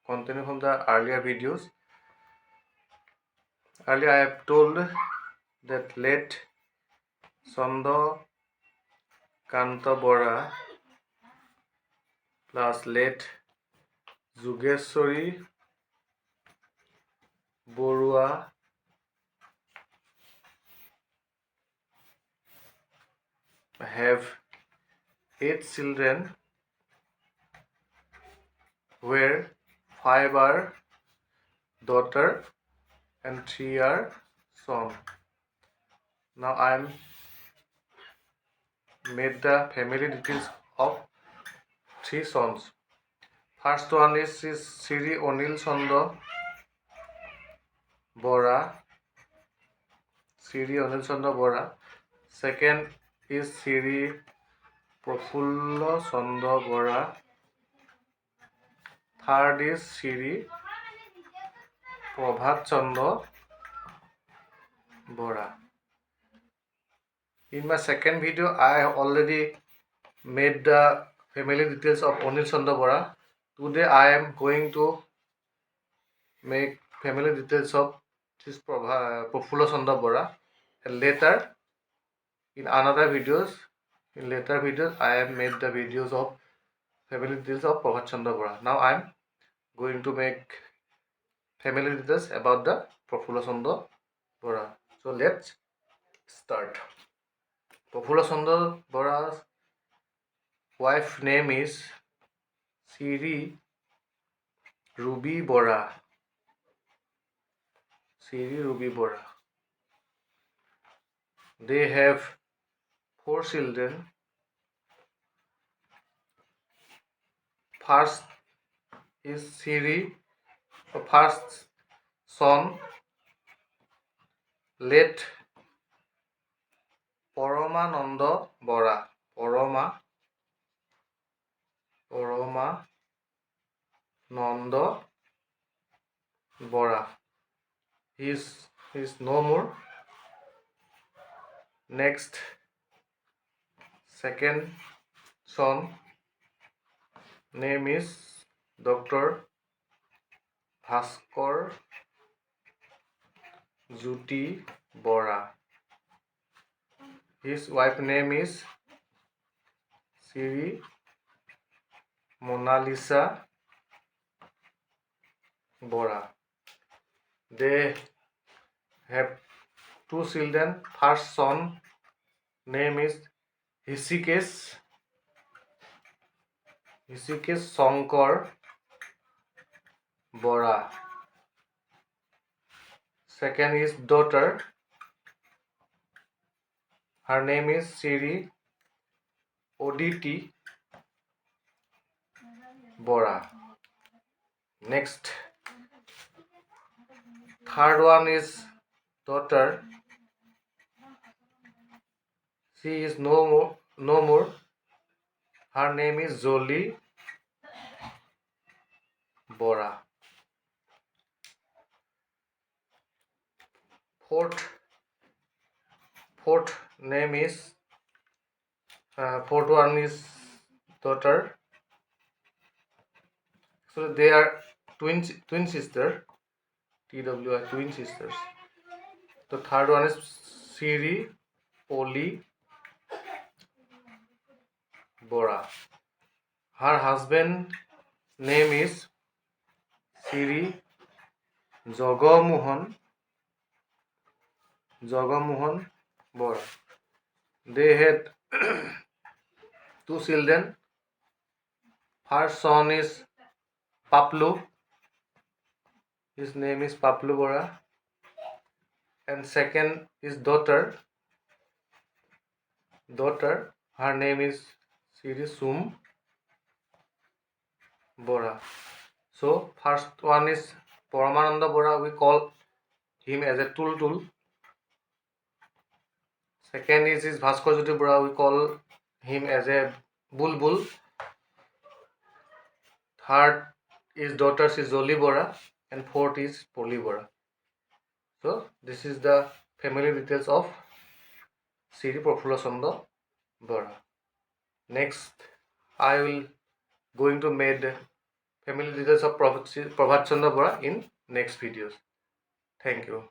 continue from the earlier videos. Earlier I have told that late Chandra Kanta Bora plus late Jugeshwari Bora have 8 children, where 5 are daughter and 3 are son. Now I am made the family details of 3 sons. First one is Sri Anil Chandra Bora. Sri Anil Chandra Bora. Second is Sri Prafulla Chandra Bora. Third is Sri Prabhat Chandra Bora. In my second video, I have already made the family details of Anil Chandra Bora. Today I am going to make family details of this Prafulla Chandra Bora. And later, in later videos, I have made the videos of family details of Prabhat Chandra Bora. Now I am going to make family details about the Prafulla Chandra Bora. So let's start. Prafulla Chandra Bora's wife name is Sri Ruby Bora. Sri Ruby Bora. They have 4 children. First is first son, late Paramananda Bora. Paramananda Bora. He is no more. Next, second son name is Dr. Bhaskar Juti Bora. His wife name is Sri Mona Lisa Bora. They have 2 children. First son name is Hishikesh Shankar Bora. Second is daughter. Her name is Sri Oditi Bora. Next, third one is daughter. She is no more. Her name is Jolie Bora. Fourth name is fourth one is daughter. So they are twin sister. TWI twin sisters. The third one is Sri Poli Bora. Her husband name is Sri Jagamohan Bora. They had 2 children. First son is Paplu. His name is Paplu Bora. And second is daughter. Her name is Sri Sum Bora. So first one is Paramananda Bora. We call him as a Tul. Second is Bhaskar Juti Bora. We call him as a Bulbul. Third is daughter is Jolie Bora, and fourth is Poli Bora. So this is the family details of Sri Prafulla Chandra Bora. Next, I will going to make the family details of Prabhat Chandra Bora in next videos. Thank you.